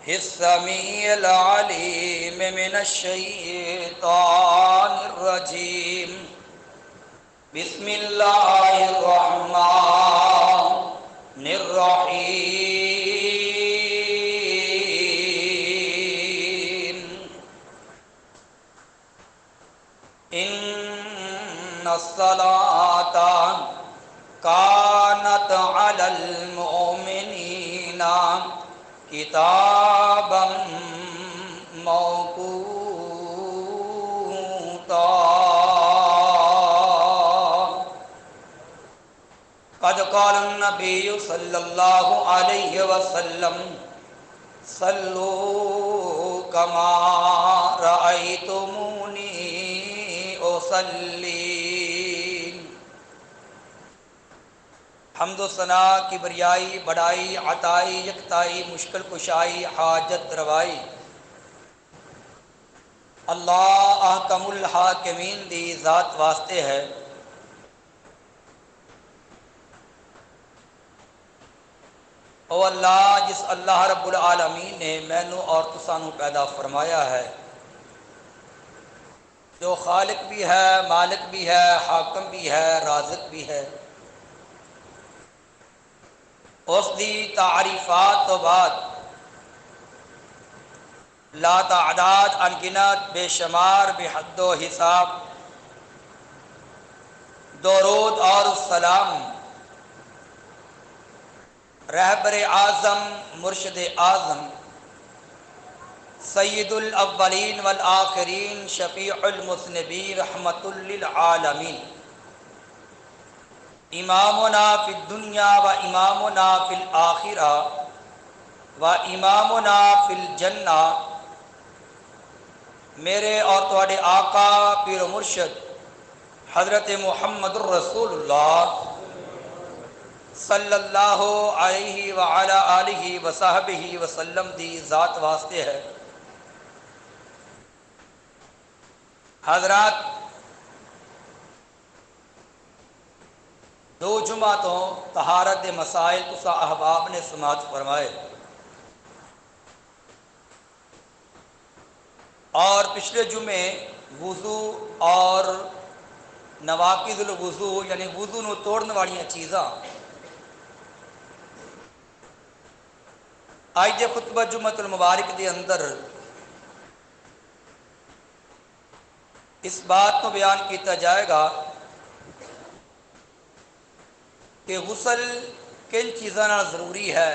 السميع العليم من الشيطان الرجيم. بسم الله الرحمن الرحيم. إن الصلاة كانت على المؤمنين كتابا موقوتا. قد قال النبي صلى الله عليه وسلم صلوا كما رأيتموني أصلي. حمد و ثنا کبریائی بڑائی عطائی یکتائی مشکل کشائی حاجت روائی اللہ احکم الحاکمین دی ذات واسطے ہے. او اللہ جس اللہ رب العالمین نے مینوں اور تسانوں پیدا فرمایا ہے، جو خالق بھی ہے، مالک بھی ہے، حاکم بھی ہے، رازق بھی ہے، اس دی تعریفات تو بعد لا تعداد انگنت بے شمار بے حد و حساب درود اور السلام رہبر اعظم مرشد اعظم سید الاولین والآخرین شفیع المذنبین رحمت للعالمین امامنا فی الدنیا و امامنا فی الآخرہ و امامنا فی الجنہ، میرے اور تواڈے آقا پیر و مرشد حضرت محمد الرسول اللہ صلی اللہ علیہ وعلا آلہ وصحبہ وسلم دی ذات واسطے ہے. حضرات، دو جمعہ تو طہارت دے مسائل تسا احباب نے سماعت فرمائے، اور پچھلے جمعے وضو اور نواقض الوضو یعنی وضو نو توڑن والیاں چیزاں آج دے خطبہ جمعۃ المبارک دے اندر اس بات کو بیان کیتا جائے گا کہ غسل کن چیزاں نال ضروری ہے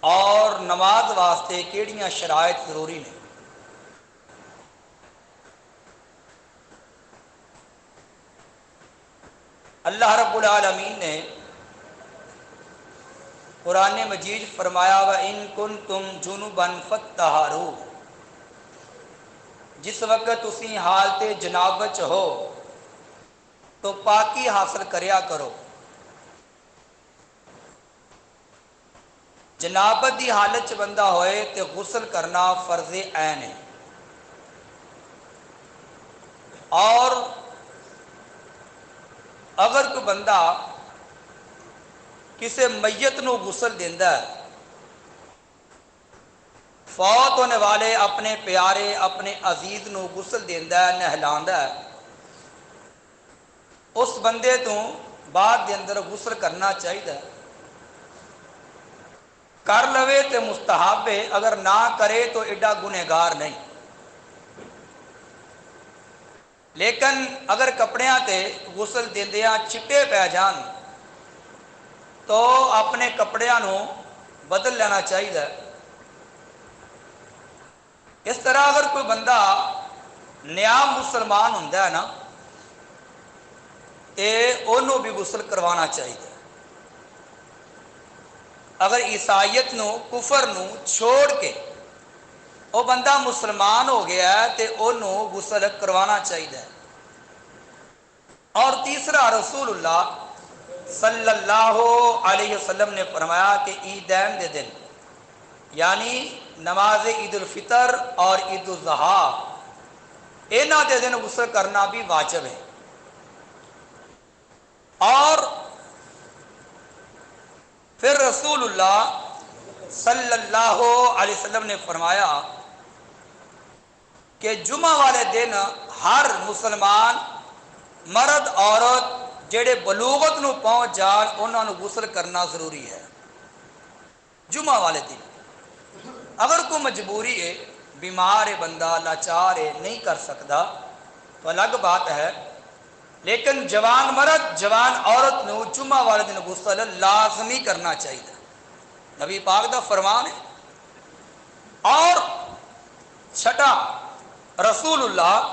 اور نماز واسطے کیڑیاں شرائط ضروری نے. اللہ رب العالمین نے قرآن مجید فرمایا وَإِن كُنتُمْ جُنُبًا فَاتَّطَہَّرُوا، جس وقت تسی حالت جنابت ہو تو پاکی حاصل کریا کرو. جنابت دی حالت چ بندہ ہوئے تے غسل کرنا فرض عین ہے، اور اگر کوئی بندہ کسی میت نو غسل دیندا ہے، فوت ہونے والے اپنے پیارے اپنے عزیز نو غسل دیندا ہے، نہلاندا ہے، اس بندے تو بعد دے اندر غسل کرنا چاہیے. کر لوے تو مستحب ہے، اگر نہ کرے تو ایڈا گنہگار نہیں. لیکن اگر کپڑیاں تے غسل دیندیاں چٹے پہ جان تو اپنے کپڑیاں نو بدل لینا چاہیے. اس طرح اگر کوئی بندہ نیا مسلمان ہوندا ہے نا تے انہوں بھی غسل کروانا چاہیے. اگر عیسائیت نو کفر نو چھوڑ کے وہ بندہ مسلمان ہو گیا ہے تے انہوں غسل کروانا چاہیے. اور تیسرا رسول اللہ صلی اللہ علیہ وسلم نے فرمایا کہ عیدین دے دن یعنی نماز عید الفطر اور عید الاضحیٰ انہاں دے دن غسل کرنا بھی واجب ہے. اور پھر رسول اللہ صلی اللہ علیہ وسلم نے فرمایا کہ جمعہ والے دن ہر مسلمان مرد عورت جڑے بلوغت نو پہنچ جان انہوں نے غسل کرنا ضروری ہے جمعہ والے دن۔ اگر کوئی مجبوری ہے، بیمار ہے بندہ، لاچار ہے، نہیں کر سکتا تو الگ بات ہے، لیکن جوان مرد جوان عورت نو جمعہ والے دن غسل لازمی کرنا چاہیے، نبی پاک دا فرمان ہے۔ اور چھٹا، رسول اللہ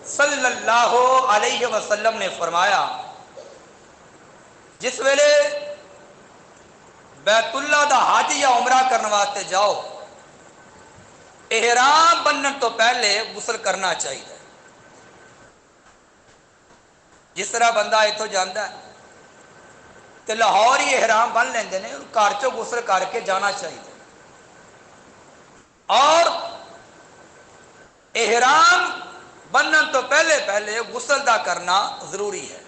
صلی اللہ علیہ وسلم نے فرمایا جس ویلے بیت اللہ دا حج یا عمرہ کرنے واسطے جاؤ، احرام بننے تو پہلے غسل کرنا چاہیے۔ جس طرح بندہ اتوں جانا ہے تو لاہور ہی احرام بن لیندے نے، گھر چوں غسل کر کے جانا چاہیے۔ اور احرام بننے تو پہلے غسل دا کرنا ضروری ہے۔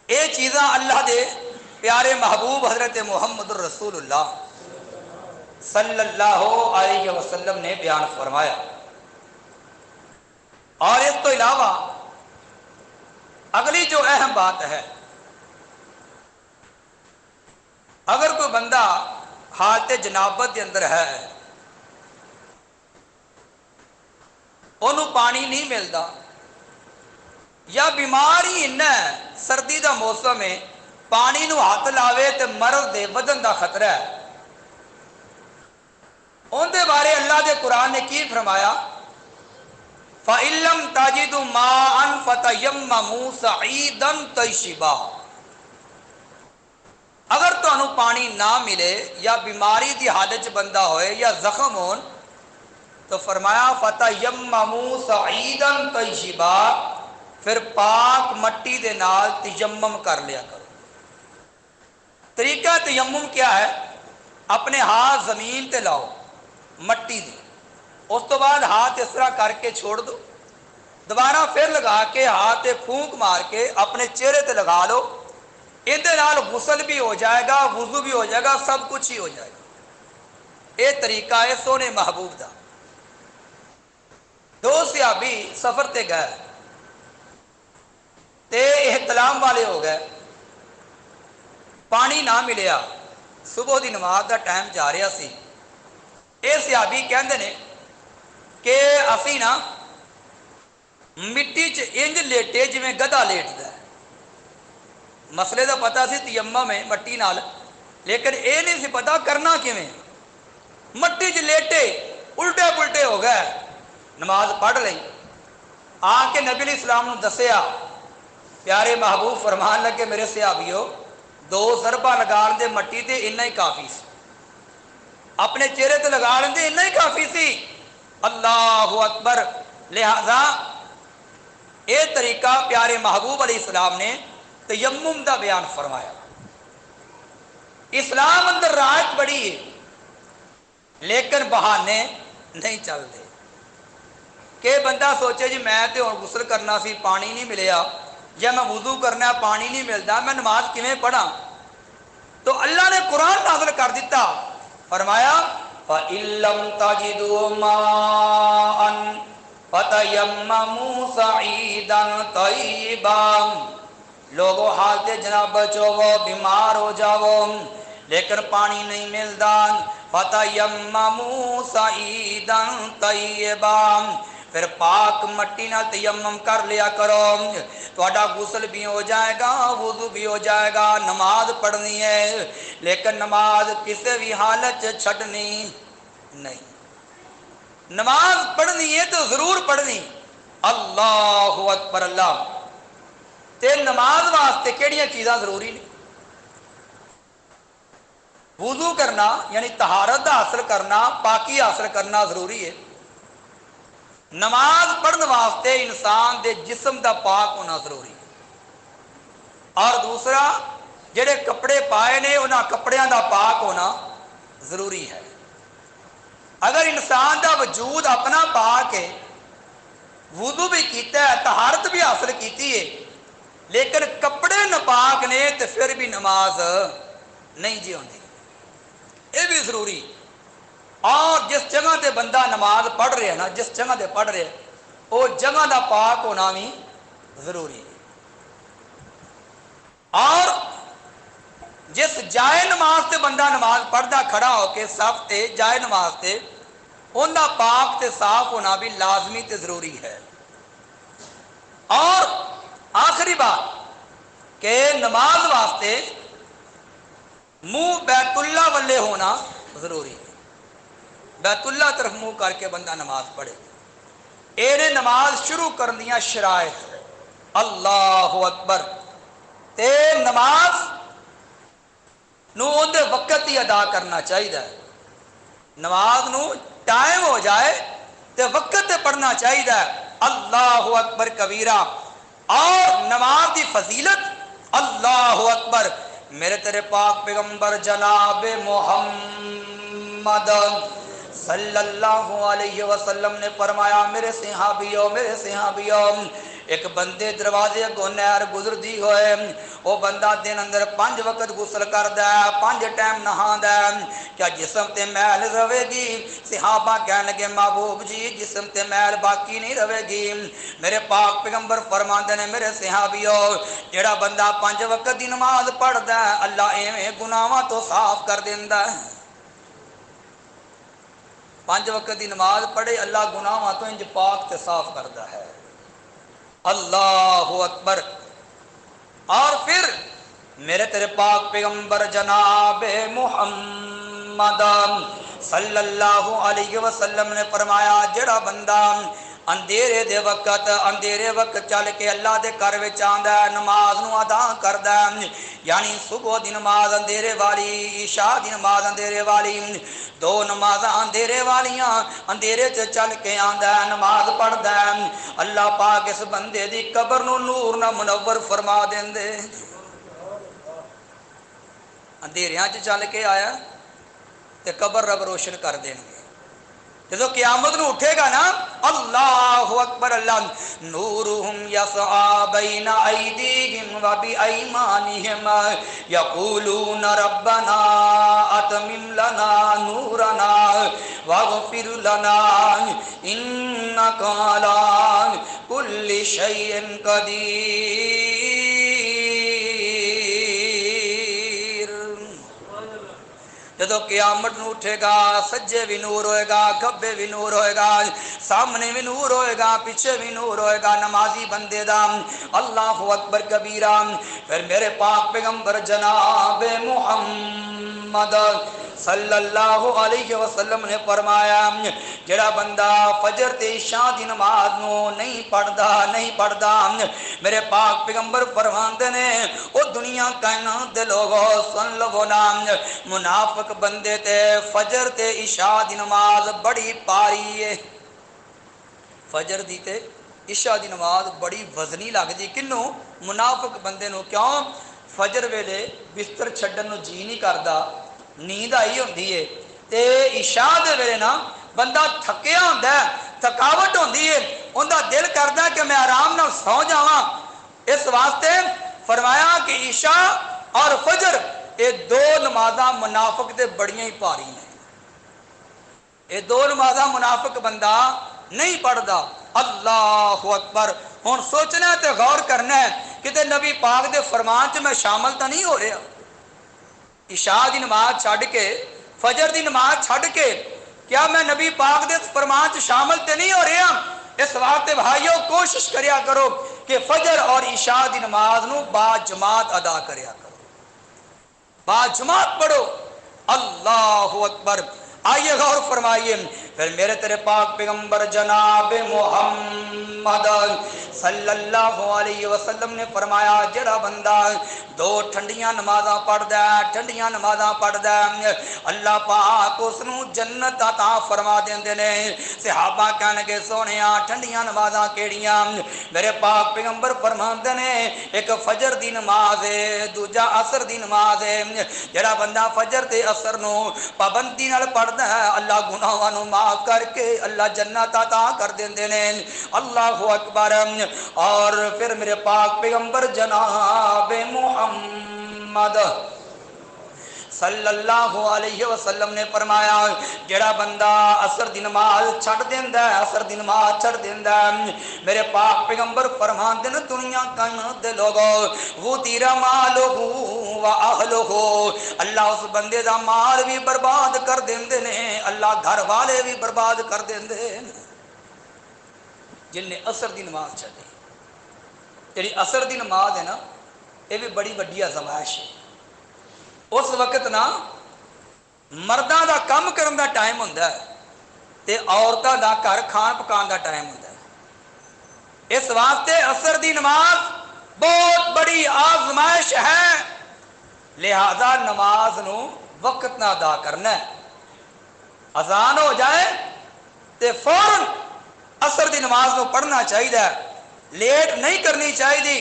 یہ چیزاں اللہ دے پیارے محبوب حضرت محمد رسول اللہ صلی اللہ علیہ وسلم نے بیان فرمایا۔ اور اس تو علاوہ اگلی جو اہم بات ہے، اگر کوئی بندہ حالت جنابت کے اندر ہے، انہوں پانی نہیں ملتا یا بیمار ہی ہے، سردی دا موسم ہے، پانی نو ہاتھ لاوے تو مرض دے بدن دا خطرہ ہے، ان دے بارے اللہ دے قرآن نے کی فرمایا، فَإِن لَّمْ تَجِدُوا مَاءً فَتَيَمَّمُوا صَعِيدًا طَيِّبًا۔ اگر تمہیں پانی نہ ملے یا بیماری دی حالت بندہ ہوئے یا زخم ہون تو فرمایا فَتَيَمَّمُوا صَعِيدًا طَيِّبًا، پھر پاک مٹی دے نال تیمم کر لیا کرو۔ طریقہ تیمم کیا ہے؟ اپنے ہاتھ زمین تے لاؤ مٹی دی، اس تو بعد ہاتھ اس طرح کر کے چھوڑ دو، دوبارہ پھر لگا کے ہاتھ پھونک مار کے اپنے چہرے تے لگا لو، اندے نال غسل بھی ہو جائے گا، وضو بھی ہو جائے گا، سب کچھ ہی ہو جائے گا۔ یہ طریقہ ہے سونے محبوب دا۔ دو صحابی سفر تے گئے تے احتلام والے ہو گئے، پانی نہ ملیا، صبح دی نماز دا ٹائم جا رہا سی، یہ صحابی کہندے نے کہ اسی نا مٹی انج لیٹے جویں گدھا لیٹدا ہے۔ مسئلے دا پتہ سی تیمم ہے مٹی نال، لیکن یہ نہیں سی پتا کرنا کیویں، مٹی لیٹے الٹے پلٹے ہو گئے، نماز پڑھ لئی، آ کے نبی علیہ السلام نے دسیا، پیارے محبوب فرمان لگے میرے صحابیو، دو ضربہ لگا دے مٹی تے اتنا ہی کافی سی، اپنے چہرے تے لگا لیں اتنا ہی کافی سی۔ اللہ اکبر۔ لہذا یہ طریقہ پیارے محبوب علیہ السلام نے تیمم دا بیان فرمایا۔ اسلام اندر راحت بڑی ہے، لیکن بہانے نہیں چلتے کہ بندہ سوچے جی میں تے ہن غسل کرنا سی پانی نہیں ملیا، یا میں وضو کرنا پانی نہیں ملتا، میں نماز کیویں پڑھاں؟ تو اللہ نے قرآن نازل کر دیتا، فرمایا فَإِن لَّمْ تَجِدُوا مَاءً فَتَيَمَّمُوا صَعِيدًا طَيِّبًا۔ لوگوں حالت جنابت ہوو، بیمار ہو جاؤ لیکن پانی نہیں ملتا، فَتَيَمَّمُوا صَعِيدًا طَيِّبًا، پھر پاک مٹی نہ تیمم کر لیا کرو، تہاڈا غسل بھی ہو جائے گا، وضو بھی ہو جائے گا، نماز پڑھنی ہے، لیکن نماز کسی بھی حالت چھڈنی نہیں، نماز پڑھنی ہے تو ضرور پڑھنی۔ اللہ اکبر۔ اللہ تے نماز واسطے کیڑیاں چیزاں ضروری نے؟ وضو کرنا یعنی طہارت حاصل کرنا، پاکی حاصل کرنا ضروری ہے۔ نماز پڑھنے واسطے انسان دے جسم دا پاک ہونا ضروری ہے، اور دوسرا جڑے کپڑے پائے نے انہاں کپڑیاں دا پاک ہونا ضروری ہے۔ اگر انسان دا وجود اپنا پاک ہے، وضو بھی کیتا ہے، طہارت بھی حاصل کیتی ہے، لیکن کپڑے ناپاک نے تو پھر بھی نماز نہیں جی ہوندی۔ بھی ضروری اور جس جگہ تے بندہ نماز پڑھ رہا ہے نا جس جگہ تے پڑھ رہا ہے وہ جگہ دا پاک ہونا بھی ضروری ہے اور جس جائے نماز تے بندہ نماز پڑھدا کھڑا ہو کے صف تے جائے نماز تے ان دا پاک تے صاف ہونا بھی لازمی تے ضروری ہے اور آخری بات کہ نماز واسطے منہ بیت اللہ والے ہونا ضروری ہے بیت اللہ طرف منہ کر کے بندہ نماز پڑھے اینے نماز شروع کرنیاں شرائط اللہ اکبر تے نماز نو اندے وقت ہی ادا کرنا چاہیے نماز نو ٹائم ہو جائے تے وقت تے پڑھنا چاہیے اللہ اکبر کبیرہ اور نماز دی فضیلت اللہ اکبر میرے تیرے پاک پیغمبر جناب محمد صلی اللہ علیہ وسلم نے فرمایا میرے صحابیوں ایک بندے دروازے کو نہر گزر دی ہوئے وہ بندہ دن اندر 5 وقت غسل کردا ہے 5 ٹائم نہاندا ہے کیا جسم تے میل رہے گی صحابہ کہنے لگے محبوب جی جسم تے میل باقی نہیں رہے گی میرے پاک پیغمبر فرماندے نے میرے صحابیوں جڑا بندہ 5 وقت دی نماز پڑھدا ہے اللہ ایویں گناہاں تو صاف کر دیندا ہے 5 وقت دی نماز پڑھے اللہ گناہاں تو انج پاک تے صاف کردا ہے اللہ اکبر اور پھر میرے تیرے پاک پیغمبر جناب محمد صلی اللہ علیہ وسلم نے فرمایا جڑا بندہ اندھیرے وقت چل کے اللہ دے گھر وچ آندا ہے نماز نو ادا کردا ہے یعنی صبح دی نماز اندھیرے والی عشاء دی نماز اندھیرے والی 2 نمازاں اندھیرے والیاں اندھیرے چ چل کے آندا ہے نماز پڑھدا ہے اللہ پاک اس بندے دی قبر نو نور نہ منور فرما دیندے اندھیریاں چ چل کے آیا تے قبر رب روشن کر دیں گے جدو قیامت نو اٹھے گا نا اللہ اکبر اللہ نورہم یسعی بین ایدیہم و بایمانہم یقولون ربنا اتمم لنا نورنا واغفر لنا انک علی کل شیء قدیر جدو قیامت نو اٹھے گا سجے بھی نور ہوئے گا کھبے بھی نور ہوئے گا سامنے بھی نور ہوئے گا پیچھے بھی نور ہوئے گا نمازی بندے دا اللہ اکبر کبیرہ پھر میرے پاک پیغمبر جناب محمد صلی اللہ علیہ وسلم نے فرمایا جڑا بندہ فجر تے عشاء دی نماز نو نہیں پڑھدا میرے پاک پیغمبر فرماندے نے او دنیا کائنات دے لوگو سن لو نا منافق بندے تے فجر تے عشاء دی نماز بڑی پاری ہے فجر دی تے عشاء دی نماز بڑی وزنی لگدی کنوں منافق بندے نو کیوں فجر ویلے بستر چھڈن نو جی نہیں کردا نیند آئی ہوندی ہے تے عشاء دے ویلے نا بندہ تھکیا ہوندا ہے تھکاوٹ ہوندی ہے اوندا دل کردا کہ میں آرام نال سو جاواں اس واسطے فرمایا کہ عشاء اور فجر یہ 2 نمازاں منافق تے بڑیاں ہی پاری ہیں یہ 2 نمازاں منافق بندہ نہیں پڑھدا اللہ اکبر ہن سوچنا تے غور کرنا ہے کہ نبی پاک دے فرمان چ میں شامل تو نہیں ہو رہا عشاء دی نماز چھڈ کے فجر دی نماز چھڈ کے کیا میں نبی پاک دے فرمان چ شامل تے نہیں ہو رہا اس واسطے بھائیو کوشش کریا کرو کہ فجر اور عشاء دی نماز نو با جماعت ادا کریا کرو با جماعت پڑھو اللہ اکبر آئیے غور فرمائیے پھر میرے تیرے پاک پیغمبر جناب محمد صلی اللہ علیہ وسلم نے فرمایا جڑا بندہ 2 ٹھنڈیاں نمازاں پڑھدا ہے اللہ پاک اس نو جنت عطا فرما دیندے نے صحابہ کہنے کے سونیا ٹھنڈیاں نمازاں کیڑیاں میرے پاک پیغمبر فرماندے نے ایک فجر دی نماز ہے دوجا عصر دی نماز ہے جڑا بندہ فجر تے عصر نو پابندی نال پڑھدا ہے اللہ گناہاں نو معاف کر کے اللہ جنت عطا کر دیندے نے اللہ اکبر اور پھر میرے پاک پیغمبر جناب محمد صلی اللہ علیہ وسلم نے فرمایا جڑا بندہ عصر دی نماز چھڑ دیندا ہے، عصر دی نماز چھڑ دیندا ہے، میرے پاک پیغمبر فرماندے نے دنیا کائنات دے لوگو وہ تیرا مالہ و اہلہ، اللہ اس بندے دا مال بھی برباد کر دیندے نے، اللہ گھر والے بھی برباد کر دیندے نے جن نے عصر دی نماز چھڑی۔ جڑی عصر دی نماز ہے نا یہ بھی بڑی وڈی آزمائش ہے۔ اس وقت نا مرداں دا کم کرن دا ٹائم ہوندا ہے تے عورتاں دا گھر کھان پکان دا ٹائم ہوندا ہے۔ اس واسطے عصر دی نماز بہت بڑی آزمائش ہے، لہذا نماز نو وقت نہ ادا کرنا ہے۔ اذان ہو جائے تے فوراً عصر دی نماز نو پڑھنا چاہیے، لیٹ نہیں کرنی چاہیے۔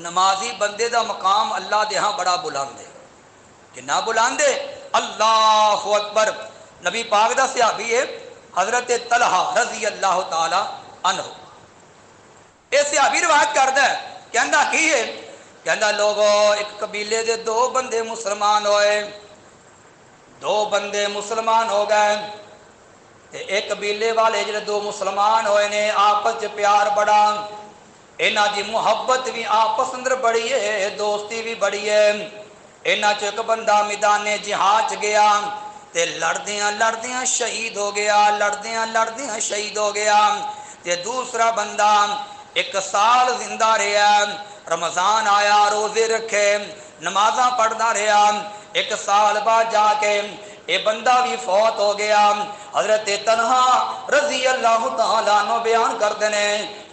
نمازی بندے دا مقام اللہ دے ہاں بڑا بلند ہے کہ نہ بلاندے۔ اللہ اکبر۔ نبی پاک دا صحابی ہے حضرت طلحہ رضی اللہ تعالی عنہ، یہ صحابی روایت کردا ہے، کہندا کی ہے، کہندا لوگو ایک قبیلے دے دو بندے مسلمان ہوئے، دو بندے مسلمان ہو گئے تے ایک قبیلے والے جڑے دو مسلمان ہوئے نے آپس چ پیار بڑا، انہاں دی محبت بھی آپس اندر بڑی ہے، دوستی بھی بڑی ہے۔ انہاں چ ایک بندہ میدان جہاد گیا تے لڑدیاں لڑدیاں شہید ہو گیا، لڑدیاں لڑدیاں شہید ہو گیا تے دوسرا بندہ ایک سال زندہ رہا، رمضان آیا روزے رکھے نمازاں پڑھدا رہا، ایک سال بعد جا کے یہ بندہ بھی فوت ہو گیا۔ حضرت طلحہ رضی اللہ تعالیٰ عنہ بیان کردے نے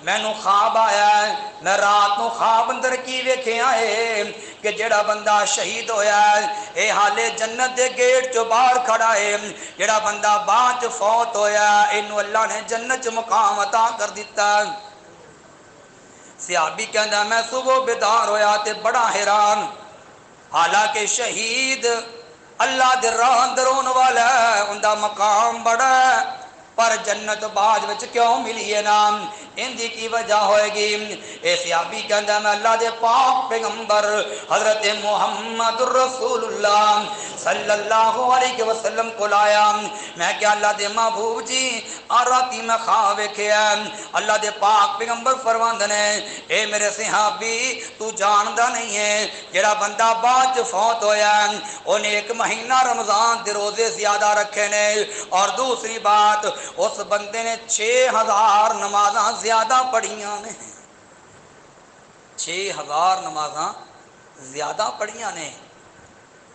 مینوں خواب آیا ہے، میں رات نو خواب اندر کی ویکھیا ہے کہ جڑا بندہ شہید ہویا ہے اے حالے جنت دے گیٹ چو باہر کھڑا ہے، جڑا بندہ بعد فوت ہویا ہے اینو اللہ نے جنت چ مقام عطا کر دیتا ہے۔ صحابی کہندا میں صبح بیدار ہویا تے بڑا حیران، حالانکہ شہید اللہ دے راہ اندر ہون والا ہے، اوندا مقام بڑا ہے، پر جنت بعد وچ کیوں ملی ہے نام ان دی کی وجہ ہوئے گی؟ اے صحابی کہندا میں اللہ دے پاک پیغمبر حضرت محمد رسول اللہ صلی اللہ علیہ وسلم کو لایا، میں کہ اللہ دے محبوب جی راتی میں خواب ویکھیا، اللہ دے پاک پیغمبر فرماندے نے اے میرے صحابی تو جاندا نہیں ہے جڑا بندہ بعد فوت ہویا انہیں ایک مہینہ رمضان دے روزے زیادہ رکھے نے، اور دوسری بات اس بندے نے 6000 نمازاں زیادہ پڑھیاں نے، 6000 نمازاں زیادہ پڑھیاں نے۔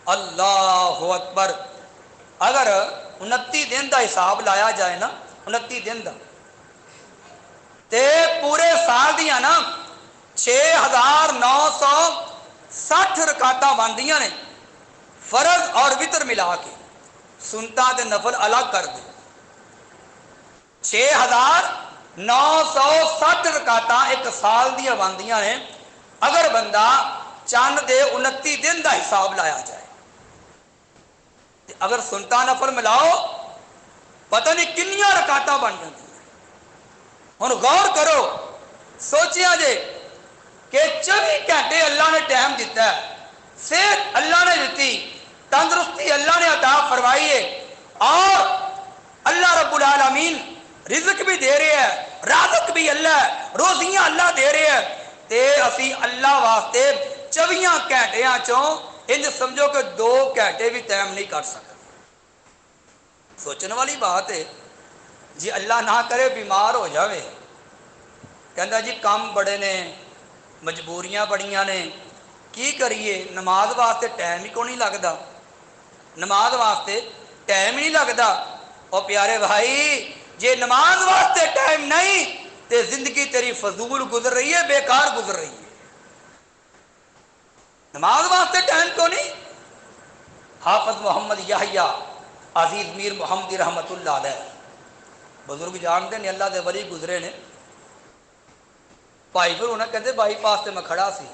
اللہ اکبر۔ اگر 29 دن دا حساب لایا جائے نا، 29 دن دا تے پورے سال دیاں نا 6960 رکعتاں بندیاں نے، فرض اور وتر ملا کے، سنتا تے نفل الگ کر دے، 6960 رکعتاں ایک سال دیا بندیاں نے۔ اگر بندہ چند دے 29 دن دا حساب لایا جائے، اگر سنتا نفل ملاؤ پتہ نہیں کنیاں رکعتاں بن جاتی۔ ہن غور کرو، سوچیا جے کہ 24 گھنٹے اللہ نے ٹائم دیتا ہے، صحت اللہ نے دیتی، تندرستی اللہ نے عطا فرمائی ہے، اور اللہ رب العالمین رزق بھی دے رہے ہیں، رازق بھی اللہ ہے، روزیاں اللہ دے رہے ہیں، تے اسی اللہ واسطے 24 گھنٹیاں چوں انج سمجھو کہ 2 گھنٹے بھی ٹائم نہیں کر سکتے۔ سوچنے والی بات ہے جی اللہ نہ کرے بیمار ہو جاوے، کہندا جی کام بڑے نے، مجبوریاں بڑیاں نے، کی کریے، نماز واسطے ٹائم ہی کو نہیں لگتا، نماز واسطے ٹائم ہی نہیں لگتا۔ اور پیارے بھائی جے نماز واسطے ٹائم نہیں تے زندگی تیری فضول گزر رہی ہے، بیکار گزر رہی ہے۔ نماز واسطے ٹائم کیوں نہیں؟ حافظ محمد یحییٰ عزیز میر محمدی رحمت اللہ علیہ بزرگ جانتے ہیں، اللہ دے ولی گزرے نے، بھائی پھر انہیں کہتے بائی پاس تے میں کھڑا سی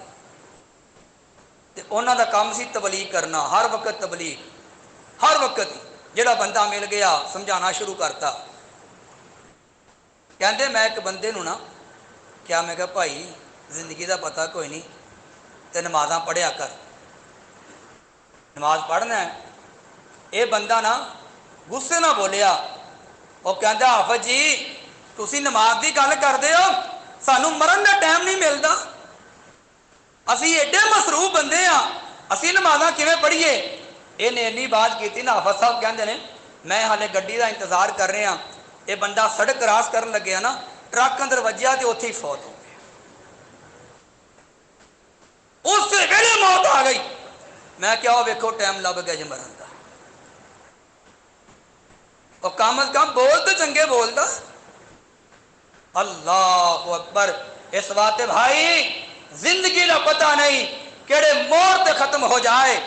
تے انہوں دا کام سی تبلیغ کرنا، ہر وقت تبلیغ، ہر وقت جڑا بندہ مل گیا سمجھانا شروع کرتا۔ کہندے میں ایک بندے نو نا کیا، میں کہا بھائی زندگی دا پتہ کوئی نہیں تے نمازاں پڑھیا کر، نماز پڑھنا ہے. یہ بندہ نا غصے نہ بولیا, وہ کہتا حافظ جی تسی نماز کی گل کرتے ہو, سانو مرن کا ٹائم نہیں ملتا, اسی ایڈے مصروف بندے ہاں, اسی نمازاں کیویں پڑھیے. یہ اینی بات کی نا, حافظ صاحب کہتے ہیں میں ہالے گڈی کا انتظار کر رہا ہاں, یہ بندہ سڑک کراس کرن لگیا نا, ٹرک اندر وجیا تو اتنے ہی فوت ہو گیا. اس سے ویلے موت آ گئی. میں کیا ویکھو ٹائم لب گیا جی مرن کا, اور کم از کم بول تو چنگے بولتا. اللہ اکبر. اس واسطے بھائی زندگی کا پتہ نہیں کہڑے موڑ تے ختم ہو جائے,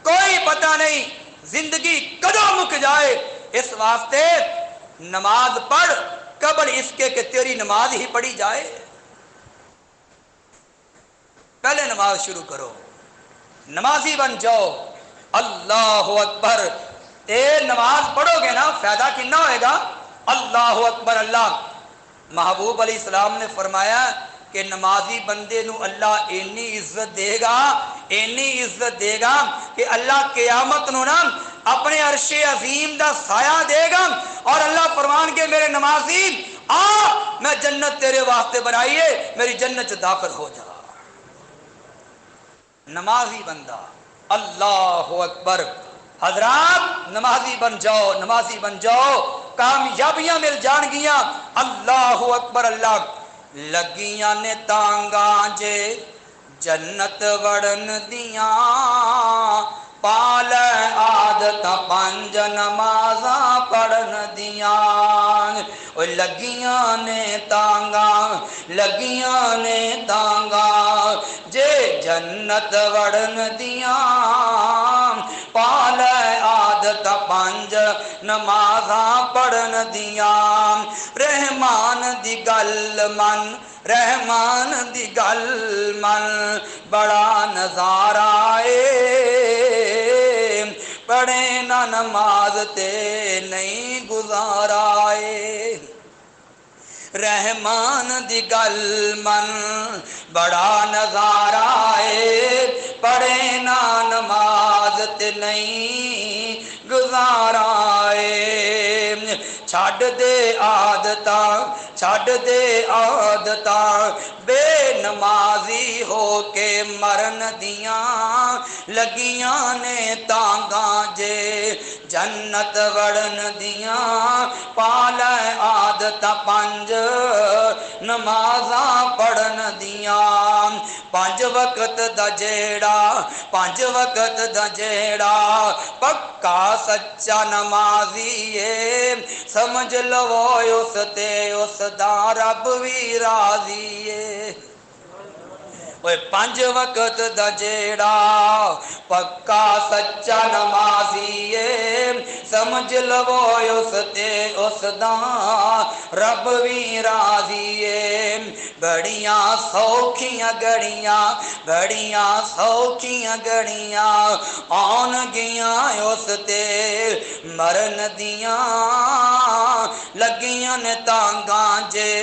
کوئی پتہ نہیں زندگی کدوں مک جائے. اس واسطے نماز پڑھ قبل اس کے کہ تیری نماز ہی پڑھی جائے. پہلے نماز شروع کرو, نمازی بن جاؤ. اللہ اکبر. اے نماز پڑھو گے نا فائدہ کنا ہوئے گا. اللہ اکبر. اللہ محبوب علیہ السلام نے فرمایا کہ نمازی بندے نو اللہ اینی عزت دے گا, اینی عزت دے گا کہ اللہ قیامت نو نا اپنے عرش عظیم دا سایہ دے گا, اور اللہ فرمان کے میرے نمازی آ میں جنت تیرے واسطے بنائی ہے, میری جنت داخل ہو جا. نمازی بندہ. اللہ اکبر. حضرات نمازی بن جاؤ, نمازی بن جاؤ, کامیابیاں مل جان گیاں. اللہ اکبر. اللہ لگیاں نے تانگاں جے جنت وڑن دیاں, پال عادت پنج نمازاں پڑھن دیاں. لگیاں نے تانگاں, لگیاں نے تانگاں جے جنت وڑن دیاں, پال عادت پنج نمازاں پڑھن دیاں. رحمان دی گل من, رحمان دی گل من بڑا نظارہ اے, پڑھے نہ نماز تے نہیں گزارا اے. رحمان دی گل من بڑا نظارہ اے, پڑھے نہ نماز تے نہیں گزارا اے. چھڈ دے عادتاں, چھڈ دے عادتاں بے نمازی ہو کے مرن دیاں. لگیاں نے تانگاں جے جنت وڑن دیاں, پال عادت پنج نمازاں پڑھن دیاں. پانچ وقت دا جیڑا, پانچ وقت دا جیڑا پکا سچا نمازی ہے, سمجھ لو اس تے اس دا رب بھی راضی ہے. پانچ وقت دا جیڑا پکا سچا نمازی ہے, سمجھ لو اس تے اس دا رب بھی راضی ہے. بڑیاں سوکھیاں گڑیاں, بڑیاں سوکھیاں گڑیاں آن گیاں اس تے مرن دیاں. لگیاں نے تانگاں جے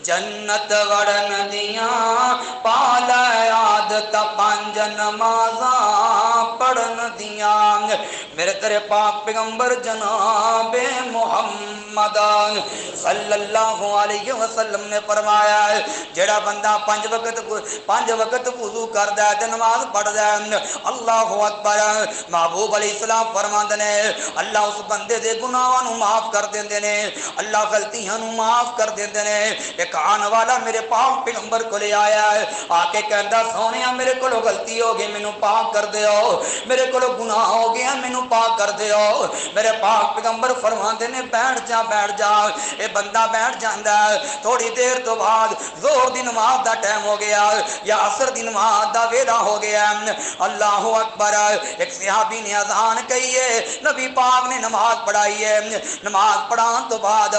جنت وڑن دیاں, پال عادت پنج نمازاں پڑھن دیاں. میرے تیرے پاک پیغمبر جناب محمد صلی اللہ علیہ وسلم نے فرمایا ہے جڑا بندہ پانچ وقت وضو کردا ہے تے نماز پڑھدا ہے, اللہ اکبر. محبوب علیہ السلام فرماندے نے اللہ اس بندے دے گناہاں نو معاف کر دیندے نے, اللہ غلطیاں نو معاف کر دیندے نے. ایک آن والا میرے پاک پیغمبر کو لے آیا ہے, آ کے کہندا سونیا میرے کولو غلطی ہو گئی مینوں پاک کر دیو, میرے کولو گناہ ہو گیا مینوں پاک کر دیو. میرے پاک پیغمبر فرماندے نے بیٹھ جا, بیٹھ جا. اے بندہ بیٹھ جاندا ہے. تھوڑی دیر تو بعد ظہر دی نماز دا ٹائم ہو گیا یا عصر دی نماز دا ویلا ہو گیا. اللہ اکبر. ایک صحابی نے اذان کہی ہے, نبی پاک نے نماز پڑھائی ہے. نماز پڑھان تو بعد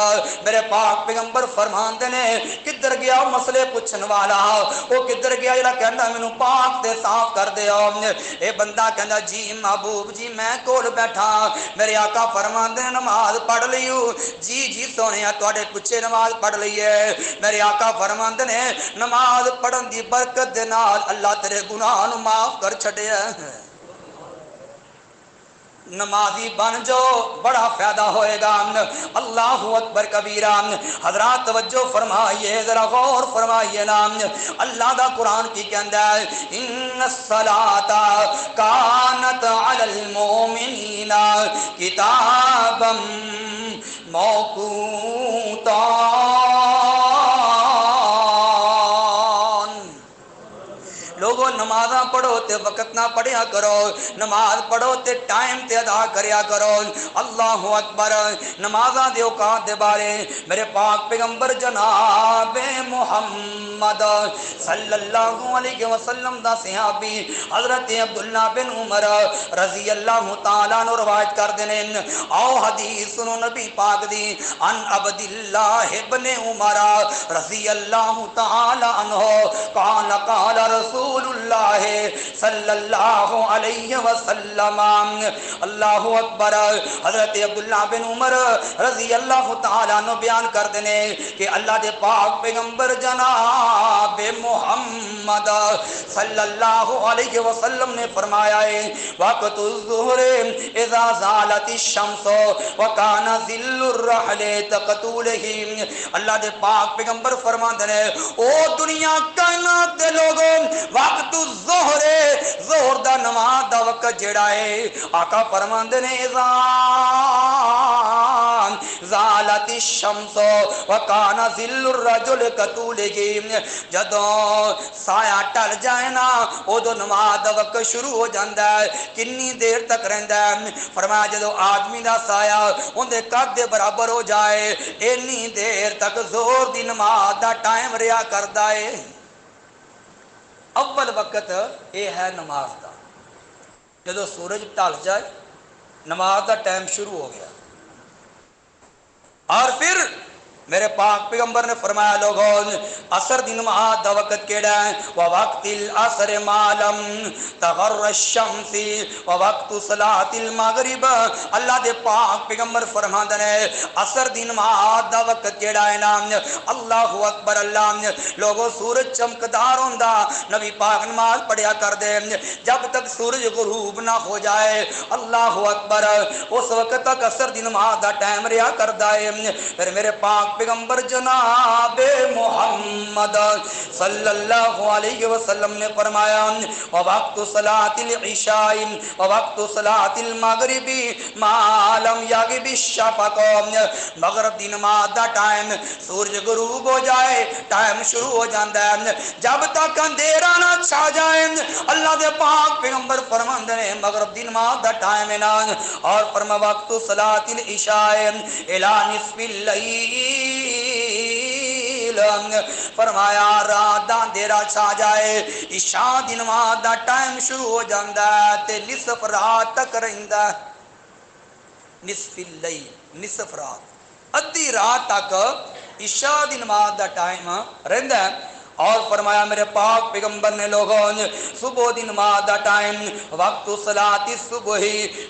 میرے پاک پیغمبر فرماندے نے کدھر گیا مسئلے پوچھن والا, وہ کدھر گیا جڑا کہندا مینوں پاک تے صاف کر دیو. اے بندہ کہندا جی محبوب جی میں کول بیٹھا, میرے آقا فرماندے نے نماز پڑھ لیو. جی جی سونیا تواڈے پچھے نماز پڑھ لئی ہے. میرے آقا فرماندے نے نماز پڑھن دی برکت دے نال اللہ تیرے گناہ نو معاف کر چھڈیا. نمازی بن جو بڑا فائدہ ہوئے گا۔ اللہ اکبر کبیرہ۔ حضرات توجہ فرمائیے، ذرا غور فرمائیے نا، اللہ دا قرآن کی کہندا ہے ان الصلاۃ کانت علی المؤمنین کتابا موقوتا۔ لوگوں نمازاں پڑھو تے وقت نہ پڑھیا کرو، نماز پڑھو تے ٹائم تے ادا کریا کرو۔ اللہ اکبر۔ نمازاں دے اوقات دے بارے میرے پاک پیغمبر جناب محمد صلی اللہ علیہ وسلم دا صحابی حضرت عبداللہ بن عمر رضی اللہ تعالیٰ عنہ روایت کر دینے۔ آؤ حدیث سنو نبی پاک دی ان عبداللہ ابن عمر رضی اللہ تعالیٰ عنہ قال قال رسول اللہ صلی اللہ علیہ وسلم۔ اللہ اکبر۔ حضرت عبداللہ بن عمر رضی اللہ تعالیٰ عنہ بیان کر دینے کہ اللہ دے پاک پیغمبر جناب محمد صلی اللہ علیہ وسلم نے فرمایا ہے وقت الظہر اذا زالت الشمس وکان ظل الرحل تقتولہ۔ اللہ دے پاک پیغمبر فرما دینے او دنیا کائنات دے لوگوں، وقت الظہر ظہر دا نماز دا وقت جڑا ہے آقا فرماندے نے اذا زالت الشمس وکان ظل الرجل کطولہ، جدوں سایہ ٹل جائے نا ادو نماز دا وقت شروع ہو جاندا ہے۔ کنی دیر تک رہندا ہے؟ فرمایا جدوں آدمی دا سایہ اندے قد دے برابر ہو جائے اینی دیر تک ظہر دی نماز دا ٹائم رہیا کردا ہے۔ اول وقت یہ ہے نماز دا، جدو سورج ڈھل جائے نماز دا ٹائم شروع ہو گیا۔ اور پھر میرے پاک پیغمبر نے فرمایا لوگوں عصر دی نماز دا وقت کیڑا ہے ووقت العصر ما لم تغر الشمس ووقت صلاۃ المغرب۔ اللہ دے پاک پیغمبر فرماندے نے عصر دی نماز دا وقت کیڑا ہے نا اللہ اکبر۔ اللہ لوگوں سورج چمکدار ہوندا نبی پاک نماز پڑھیا کر دے جب تک سورج غروب نہ ہو جائے۔ اللہ اکبر۔ اس وقت تک عصر دی نماز دا ٹائم رہیا کردا ہے۔ پھر میرے پاک پیغمبر جناب محمد صلی اللہ علیہ وسلم نے فرمایا وقت صلاۃ العشاء وقت صلاۃ المغرب ما لم یغب الشفق۔ مغرب دی نماز دا ٹائم سورج غروب ہو جائے ٹائم شروع ہو جاندا ہے جب تک اندھیرا نہ چھا جائے۔ اللہ دے پاک پیغمبر فرماندے نے مغرب دی نماز دا ٹائم ہے نا اور فرما وقت صلاۃ العشاء الی نصف اللیل، فرمایا رات دا اندھیرا چھا جائے عشاء دی نماز دا ٹائم شروع ہو جاندا ہے تے نصف رات تک رہندا ہے۔ نصف اللیل نصف رات ادھی رات تک عشاء دی نماز دا ٹائم رہندا ہے۔ اور فرمایا میرے پاک پیغمبر نے لوگوں صبح دی نماز دا ٹائم وقت صلاۃ الصبح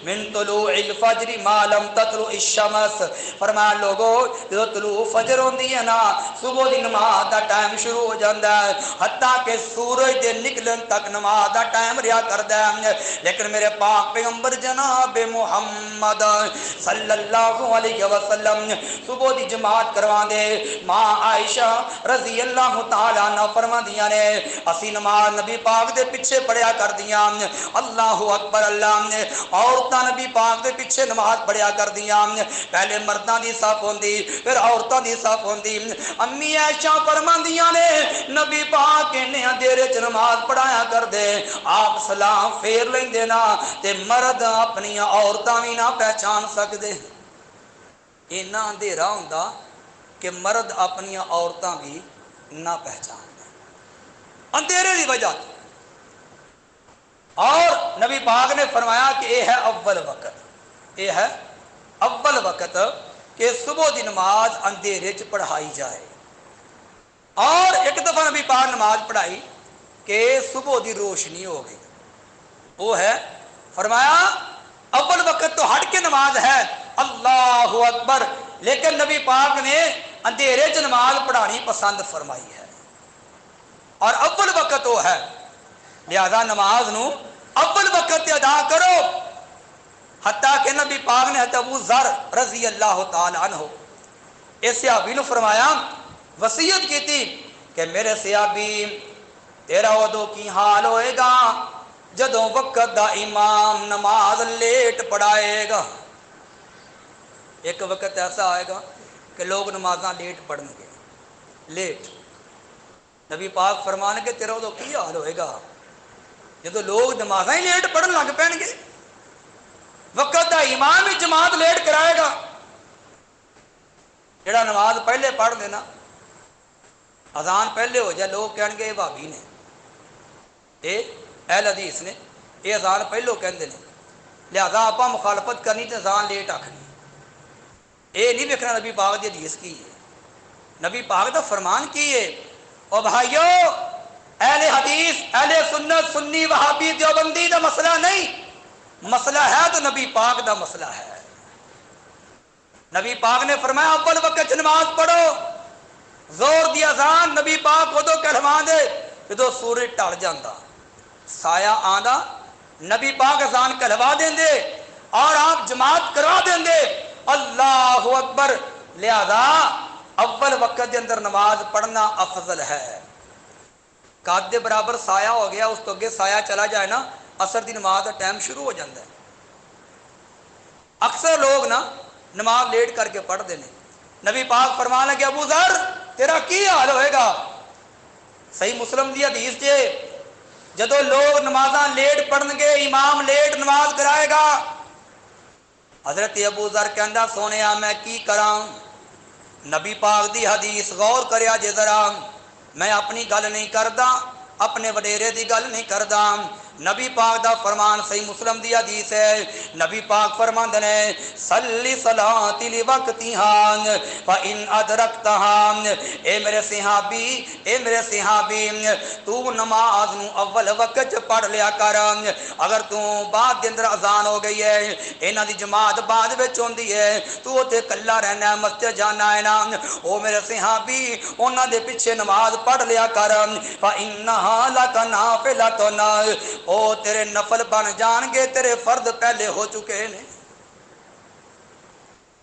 من طلوع الفجر ما لم تطلع الشمس۔ فرمایا لوگوں جو طلوع فجر ہوندی ہے نا صبح دی نماز دا ٹائم شروع ہو جاندا ہے حتیٰ کہ سورج دے نکلن تک نماز دا ٹائم رہیا کردا ہے۔ لیکن میرے پاک پیغمبر جناب محمد صلی اللہ علیہ وسلم صبح دی جماعت کروا دے ماں عائشہ رضی اللہ تعالیٰ نہ فرما دیا نے اسی نماز نبی پاک دے پیچھے پڑھیا کر دیا۔ اللہ اکبر۔ اللہ نے عورتاں نبی پاک دے پیچھے نماز پڑھیا کر دیا۔ پہلے مرداں دی صف ہوندی پھر عورتاں دی صف ہوندی۔ امی عائشہ فرما دیا نے نبی پاک نے اندھیرے چ نماز پڑھایا کر دے آپ سلام پھیر لیندے نا تے مرد اپنی عورتاں بھی نہ پہچان سکدے۔ اینا اندھیرا ہوندا کہ مرد اپنی عورتاں بھی نہ پہچان اندھیرے دی وجہ۔ اور نبی پاک نے فرمایا کہ یہ ہے اول وقت، یہ ہے اول وقت کہ صبح دی نماز اندھیرے چ پڑھائی جائے۔ اور ایک دفعہ نبی پاک نماز پڑھائی کہ صبح دی روشنی ہو گئی، وہ ہے فرمایا اول وقت تو ہٹ کے نماز ہے اللہ اکبر، لیکن نبی پاک نے اندھیرے چ نماز پڑھانی پسند فرمائی ہے اور اول وقت وہ ہے، لہذا نماز نو اول وقت ادا کرو۔ حتیٰ کہ نبی پاک نے حضرت ابو ذر رضی اللہ تعالی عنہ اس صحابی نو فرمایا وصیت کی تھی کہ میرے صحابی تیرا ادو کی حال ہوئے گا جدوں وقت دا امام نماز لیٹ پڑھائے گا۔ ایک وقت ایسا آئے گا کہ لوگ نمازاں لیٹ پڑھیں گے، لیٹ۔ نبی پاک فرمانے کہ تیرا ادو کی حال ہوئے گا جدو لوگ نمازاں ہی لیٹ پڑھن لگ پین گے، وقت دا امام ہی جماعت لیٹ کرائے گا۔ جڑا نماز پہلے پڑھ دینا، اذان پہلے ہو جائے، لوگ کہیں گے یہ بھابی نے، یہ اہل حدیث نے، یہ اذان پہلو کہندے نے، لہذا آپ مخالفت کرنی تو اذان لیٹ آکھنی۔ یہ نہیں دیکھنا نبی پاک دی حدیث کی ہے، نبی پاک دا فرمان کی ہے۔ اور بھائیو، اہل حدیث، اہل سنت، سنی، وہابی، دیوبندی دا مسئلہ نہیں، مسئلہ ہے تو نبی پاک دا مسئلہ ہے۔ نبی پاک نے فرمایا اول وقت نماز پڑھو، زور دی اذان نبی پاک ادو کہلوا دے جدو سورج ٹل جاندہ، سایہ آندا، نبی پاک اذان کہلوا دیں دے اور آپ جماعت کروا دیں دے، اللہ اکبر۔ لہذا اول وقت دے اندر نماز پڑھنا افضل ہے۔ قد دے برابر سایہ ہو گیا، اس تو اگے سایہ چلا جائے نا، عصر دی نماز دا ٹائم شروع ہو جاتا ہے۔ اکثر لوگ نا نماز لیٹ کر کے پڑھ دینے۔ نبی پاک فرمان لگے ابو ذر تیرا کی حال ہوئے گا؟ صحیح مسلم دی حدیث جے جدو لوگ نمازاں لیٹ پڑھن گے، امام لیٹ نماز کرائے گا، حضرت ابو ذر کہندا سونیا میں کی کراں؟ نبی پاک دی حدیث غور کریا جے ذرا، میں اپنی گل نہیں کردا، اپنے وڈیرے دی گل نہیں کردا، نبی پاک دا فرمان صحیح مسلم دی حدیث ہے۔ نبی پاک فرماندے نے صلی صلاۃ لوقتہا فإن ادرکتہا، اے میرے صحابی تو نماز نو اول وقت پڑھ لیا کر، اگر تو بعد دے اندر اذان ہو گئی ہے، انہاں دی جماعت بعد وچ ہوندی ہے، تو اوتے کلا رہنا ہے، مسجد جانا ہے نا، او میرے صحابی انہاں دے پیچھے نماز پڑھ لیا کر، فإنہا لک نافلۃ، او تیرے نفل بن جان گے، تیرے فرض پہلے ہو چکے ہیں،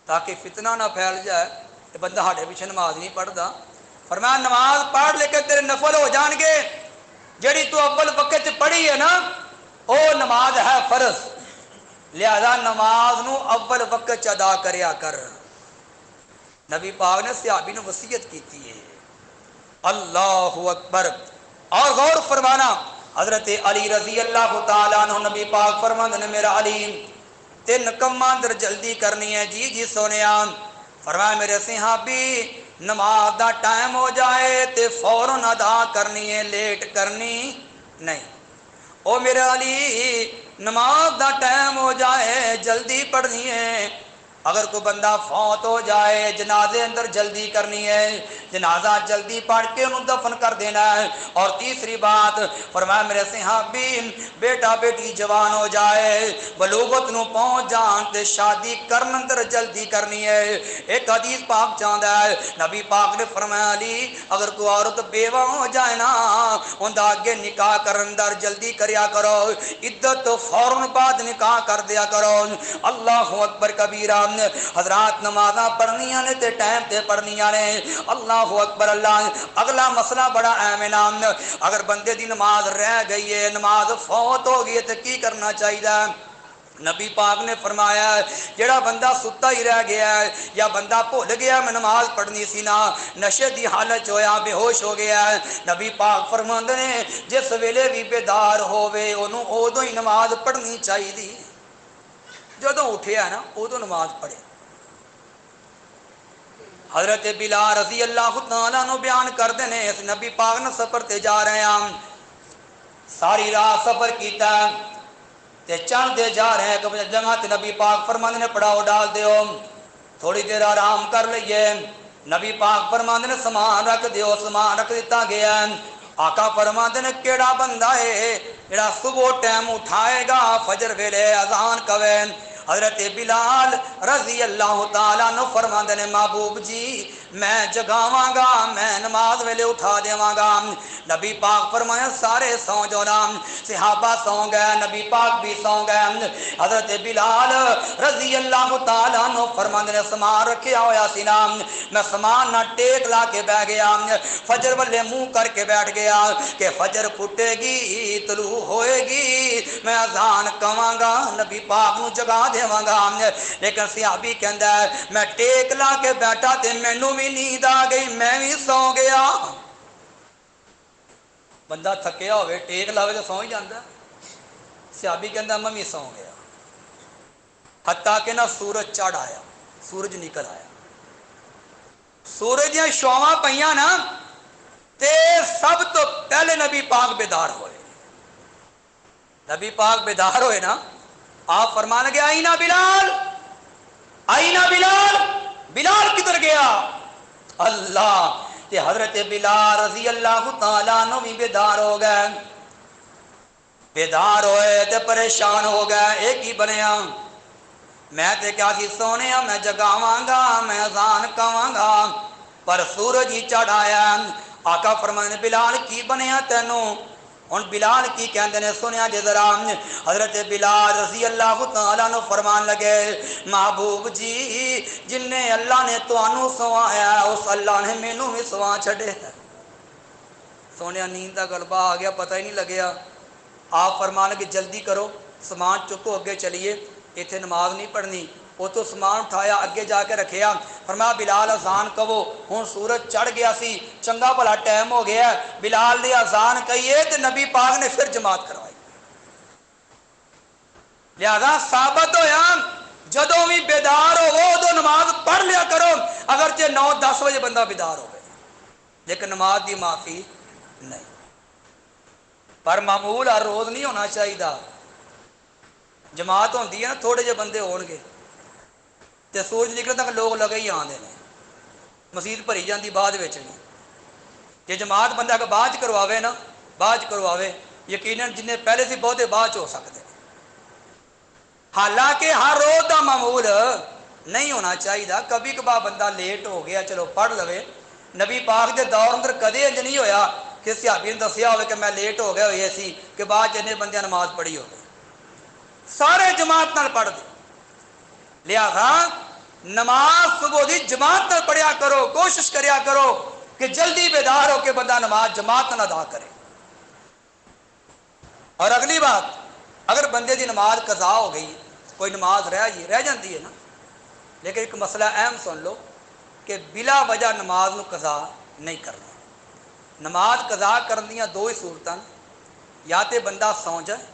تاکہ فتنہ نہ پھیل جائے کہ بندہ ہاڑے پیچھے نماز نہیں پڑھتا۔ فرمایا نماز پڑھ لے کے تیرے نفل ہو جان گے، جڑی تو اول وقت پڑھی ہے نا او نماز ہے فرض، لہذا نماز نو اول وقت ادا کریا کر۔ نبی پاک نے صحابی نے وصیت کیتی ہے۔ اللہ اکبر۔ اور غور فرمانا، حضرت علی رضی اللہ تعالیٰ عنہ نبی پاک فرماندے نے میرا علی 3 کماں اندر جلدی کرنی ہے۔ جی سونیا۔ فرمایا میرے صحابی نماز دا ٹائم ہو جائے تے فوراً ادا کرنی ہے، لیٹ کرنی نہیں۔ او میرے علی نماز دا ٹائم ہو جائے جلدی پڑھنی ہے، اگر کوئی بندہ فوت ہو جائے جنازے اندر جلدی کرنی ہے، جنازہ جلدی پڑھ کے انہوں دفن کر دینا ہے۔ اور تیسری بات فرمایا میرے صحابی بیٹا بیٹی جوان ہو جائے بلوغت نو پہنچ جان تے شادی کرن اندر جلدی کرنی ہے۔ ایک حدیث پاک چاہتا ہے، نبی پاک نے فرمایا علی اگر کوئی عورت بیوہ ہو جائے نا ان دا آگے نکاح کرن اندر جلدی کریا کرو، عدت فوراً بعد نکاح کر دیا کرو۔ اللہ اکبر کبیرہ۔ حضرات نمازاں پڑھنیاں نے تے ٹائم تے پڑھنیاں نے۔ اللہ اکبر۔ اللہ اگلا مسئلہ بڑا اہم ہے، اگر بندے دی نماز رہ گئی ہے، نماز فوت ہو گئی ہے تو کی کرنا چاہیے؟ نبی پاک نے فرمایا جڑا بندہ ستا ہی رہ گیا ہے یا بندہ بھول گیا میں نماز پڑھنی سی نا، نشے دی حالت ہویا بے ہوش ہو گیا ہے، نبی پاک فرماندے نے جس ویلے بھی بیدار ہووے اونوں اودوں ہی نماز پڑھنی چاہیے، جدوں اٹھیا نا ادو نماز پڑھے۔ حضرت بلال رضی اللہ تعالیٰ عنہ بیان کر دینے اس نبی پاک نے سفر تے جا رہے ہیں، ساری رات سفر کیتا تے چند دے جا رہے ہیں کہ جگہ تے نبی پاک فرماندے نے پڑاؤ ڈال دیو، تھوڑی دیر آرام کر لئیے۔ نبی پاک فرماندے نے سامان رکھ دیو، سامان رکھ دیتا گیا۔ آقا فرماندے نے کیڑا بندہ ہے جڑا صبح ٹائم اٹھائے گا فجر ویلے اذان کوے؟ حضرت بلال رضی اللہ تعالیٰ عنہ فرماندے نے محبوب جی میں جگاواں گا، میں نماز ویلے اٹھا دیواں گا۔ نبی پاک فرمایا سارے سو جو نا، صحابہ سو گئے، نبی پاک بھی سو گئے۔ حضرت بلال رضی اللہ تعالیٰ عنہ فرماندے نے سامان رکھیا ہویا سی نا، میں سامان نہ ٹیک لا کے بہ گیا، فجر والے منہ کر کے بیٹھ گیا کہ فجر پھٹے گی، طلوع ہوئے گی، میں اذان کواں گا، نبی پاک نو جگا دیواں گا۔ لیکن صحابی کہندا ہے میں ٹیک لا کے بیٹھا تے مینوں بھی نیند آ گئی، میں بھی سو گیا۔ بندہ تھکیا ہوئے ٹیک لاوے تو سو ہی جاندا۔ صحابی کہندا میں بھی سو گیا، حتیٰ کہ نہ سورج چڑھ آیا، سورج نکل آیا، سورج دیاں شعاواں پئیاں نا تے سب تو پہلے نبی پاک بیدار ہوئے۔ نبی پاک بیدار ہوئے نا، آپ فرمان لگے آئینہ بلال، آئینہ بلال، بلال کدھر گیا؟ اللہ تے حضرت بلال رضی اللہ تعالیٰ عنہ بھی بیدار ہو گئے۔ بیدار ہوئے تے پریشان ہو گئے، ایک ہی بنیا میں تے کیا سی سونے میں جگاواں گا، میں اذان کواں گا، پر سورج ہی چڑھ آیا۔ آقا فرمانے بلال کی بنیا تینوں؟ ان بلال کی کہندے نے سنیا جے ذرا۔ حضرت بلال رضی اللہ تعالیٰ عنہ فرمان لگے محبوب جی جن نے اللہ نے تانوں سوایا اس اللہ نے مینوں بھی سوا چھڑے۔ سونے نیند دا غلبہ آ گیا، پتہ ہی نہیں لگیا۔ آپ فرمان لگے جلدی کرو، سامان چکو اگے چلیے، ایتھے نماز نہیں پڑھنی۔ وہ تو سامان اٹھایا اگے جا کے رکھیا، فرمایا بلال اذان کہو، ہن سورج چڑھ گیا سی، چنگا بھلا ٹائم ہو گیا۔ بلال نے اذان کہیے تو نبی پاک نے پھر جماعت کروائی۔ لہذا ثابت ہویا جدوں بھی بیدار ہو تو نماز پڑھ لیا کرو، اگرچہ 9-10 بجے بندہ بیدار ہو گئے، لیکن نماز دی معافی نہیں۔ پر معمول ہر روز نہیں ہونا چاہیے۔ جماعت ہوندی ہے نا تھوڑے جے بندے ہون گے تے سورج نکلنے تک لوگ لگے ہی آندے نے، مسجد بھری جاندی بعد وچ نہیں۔ جے جماعت بندہ کہ بعد کرواوے نا، بعد کرواوے، یقیناً جن پہلے سے بہتے بعد ہو سکتے ہیں۔ حالانکہ ہر روز دا معمول نہیں ہونا چاہیے، کبھی کبھار بندہ لیٹ ہو گیا چلو پڑھ لوے۔ نبی پاک دے دور اندر کدے انج نہیں ہویا کہ صحابی نے دسیا ہوئے کہ میں لیٹ ہو گیا ہوئے سی کہ بعد جنے بندے نماز پڑھی ہو گئی، سارے جماعت نال پڑھ دے۔ لہذا نماز صبح دی جماعت نال پڑھیا کرو، کوشش کریا کرو کہ جلدی بیدار ہو کے بندہ نماز جماعت نال ادا کرے۔ اور اگلی بات، اگر بندے دی نماز قضا ہو گئی، کوئی نماز رہ جاتی ہے نا، لیکن ایک مسئلہ اہم سن لو کہ بلا وجہ نماز نو قضا نہیں کرنا۔ نماز قضا کرن دیاں دو ہی صورتاں، یا تے بندہ سو جائے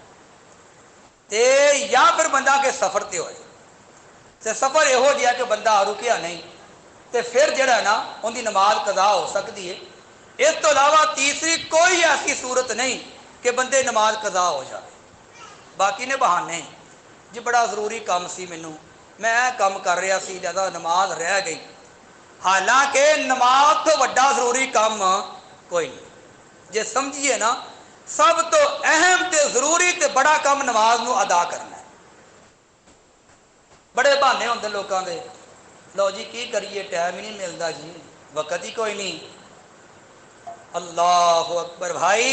تے یا پھر بندہ کے سفر تے ہوئے، تے سفر یہو جہا کہ بندہ رکیا نہیں تے پھر جڑا نا ان دی نماز قضا ہو سکتی ہے۔ اس تو علاوہ تیسری کوئی ایسی صورت نہیں کہ بندے نماز قضا ہو جائے۔ باقی نے بہانے جی بڑا ضروری کام سی مینوں، میں کام کر رہا سی لہذا نماز رہ گئی، حالانکہ نماز تو بڑا ضروری کام کوئی نہیں۔ جے سمجھیے نا سب تو اہم تے ضروری تے بڑا کام نماز نو ادا کرنا ہے۔ بڑے بہانے ہوندے لوکاں دے، لو جی کی کریے ٹائم ہی نہیں ملتا جی، وقت ہی کوئی نہیں۔ اللہ اکبر بھائی،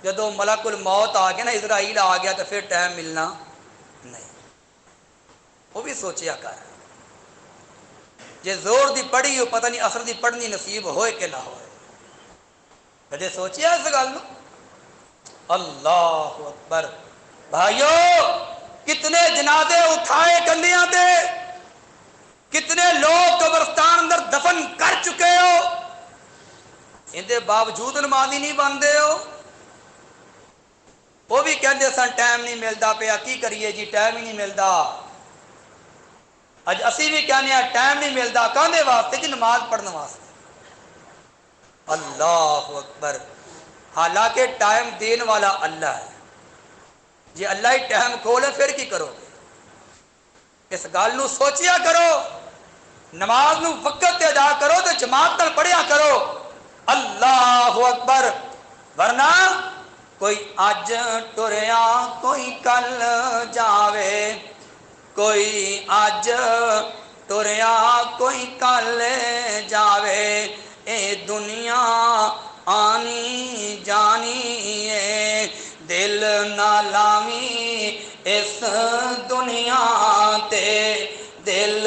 جدو ملک الموت آ گیا نا، اسرائیل آ گیا تو پھر ٹائم ملنا نہیں۔ وہ بھی سوچیا کر جے زور دی پڑھی ہو پتہ نہیں اثر دی پڑھنی نصیب ہوئے کہ نہ ہوئے، کدے سوچیا اس گل نو؟ اللہ اکبر بھائیو، کتنے جنازے اٹھائے کنڈیاں تے، کتنے لوگ قبرستان اندر دفن کر چکے ہو، اندے باوجود نمازی نہیں بنتے ہو۔ وہ بھی کہندے سن ٹائم نہیں ملتا پیا، کی کریے جی ٹائم ہی نہیں ملتا۔ اج اسی بھی کہنے ہیں ٹائم نہیں ملتا، کہنے واسطے جی نماز پڑھنے واسطے۔ اللہ اکبر، حالانکہ ٹائم دین والا اللہ ہے، جی اللہ ہی ٹائم کھولے پھر کی کرو گے؟ اس گل نو سوچیا کرو، نماز نو وقت تے ادا کرو تو جماعت نال پڑھیا کرو۔ اللہ اکبر، ورنہ کوئی اج ٹریا کوئی کل جاوے، کوئی اج ٹریا کوئی کل جاوے اے دنیا آنی جانی ہے دل نہ لاویں اس دنیا تے دل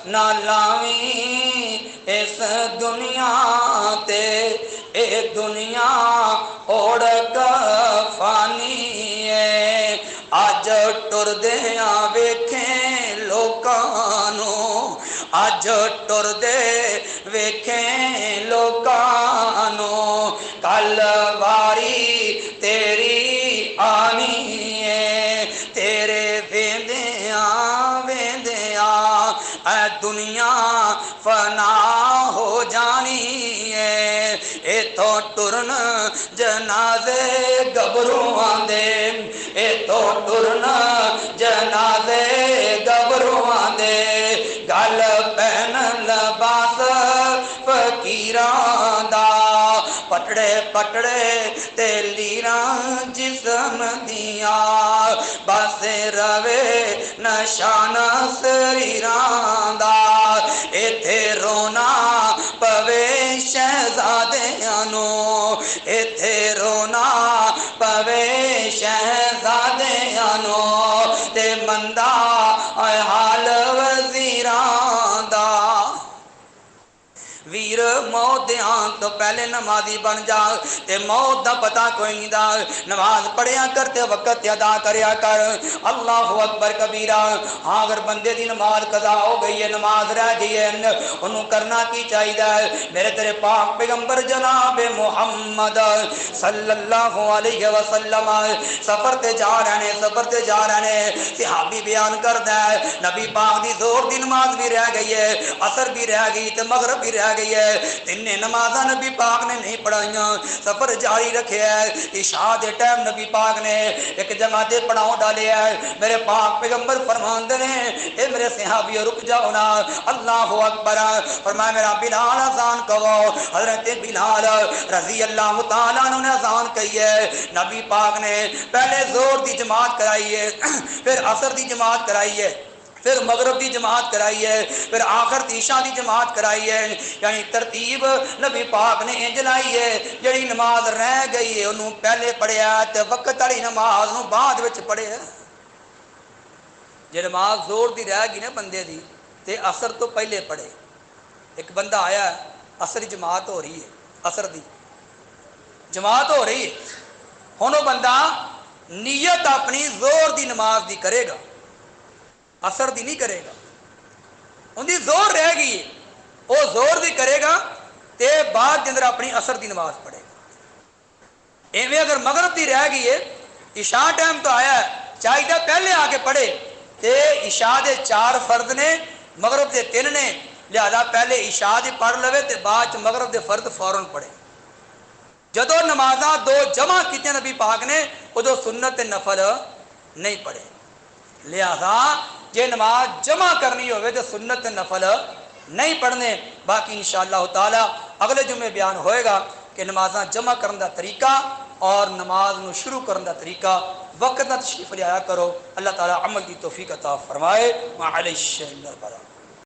نہ لاویں اس دنیا تے اے دنیا اوڑک فانی ہے اج ٹردیاں ویکھیں لوکانو اج ٹردے ویکھیں لوکانو کل واری تیری آنی ہے تیرے ویندیاں ویندیاں اے دنیا فنا ہو جانی ہے ایتھوں ٹرن جنازے گبروان دے ایتھوں ٹرن جنازے گبروان دے گل پہن لباس فقیراں دا پٹڑے پٹڑے تے لیراں جسم دیاں بس روے نشان سریراں دا ایتھے رونا پوے شہزادیاں نو ایتھے رونا پوے شہزادیاں نو تے مندہ حال وزیراں دا ویر موت دیاں تو پہلے نمازی بن جا تے موت دا پتہ کوئی نہیں دا نماز پڑھیا کرتے وقت ادا کریا کر اللہ اکبر کبیرہ ہاں اگر بندے دی نماز قضا ہو گئی ہے نماز رہ گئی ہے انہوں کرنا کی چاہیے میرے تیرے پاک پیغمبر جناب محمد صلی اللہ علیہ وسلم سفر تے جا رہے ہیں صحابی بیان کردا ہے نبی پاک دی زور دی نماز بھی رہ گئی ہے عصر بھی رہ گئی تے مغرب بھی رہ گئی ہے تین نمازاں نبی پاک نے نہیں پڑھائیاں سفر جاری رکھے ہے عشاء دے ٹائم نبی پاک نے ایک جگہ تے پڑھاؤ ڈالے ہے میرے پاک پیغمبر فرماندے نے اے میرے صحابی رک جاؤ نا اللہ اکبر فرمایا میرا بلال اذان کہو حضرت بلال رضی اللہ تعالیٰ عنہ نے اذان کہی ہے نبی پاک نے پہلے زور دی جماعت کرائی ہے پھر عصر دی جماعت کرائی ہے پھر مغرب دی جماعت کرائی ہے پھر آخر عشاء دی جماعت کرائی ہے یعنی ترتیب نبی پاک نے انج لائی ہے جڑی نماز رہ گئی ہے انہوں پہلے پڑھیا تے وقت والی نماز نوں بعد وچ پڑھیا جے نماز زور دی رہ گئی نا بندے دی تے عصر تو پہلے پڑھے ایک بندہ آیا ہے عصر دی جماعت ہو رہی ہے عصر دی جماعت ہو رہی ہے ہن وہ بندہ نیت اپنی زور دی نماز دی کرے گا عصر دی نہیں کرے گا ان دی زور رہ گئی ہے وہ زور دی کرے گا تے بعد کے اندر اپنی عصر دی نماز پڑھے گا ایویں اگر مغرب دی رہ گئی ہے عشاء ٹائم تو آیا ہے چاہیے پہلے آ کے پڑھے تے عشاء دے 4 فرض نے مغرب دے 3 نے لہذا پہلے عشاء دی پڑھ لوے تے بعد مغرب دے فرض فوراً پڑھے جدو نمازاں 2 جمع کیتے نبی پاک نے ادو سنت نفل نہیں پڑھے لہذا جے نماز جمع کرنی ہوئے تو سنت نفل نہیں پڑھنے باقی انشاءاللہ تعالی اگلے جمعے بیان ہوئے گا کہ نمازاں جمع کرنے دا طریقہ اور نماز نو شروع کرنے دا طریقہ وقت نہ تشریف لے آیا کرو اللہ تعالی عمل کی توفیق عطا فرمائے وعلی الشیء البراء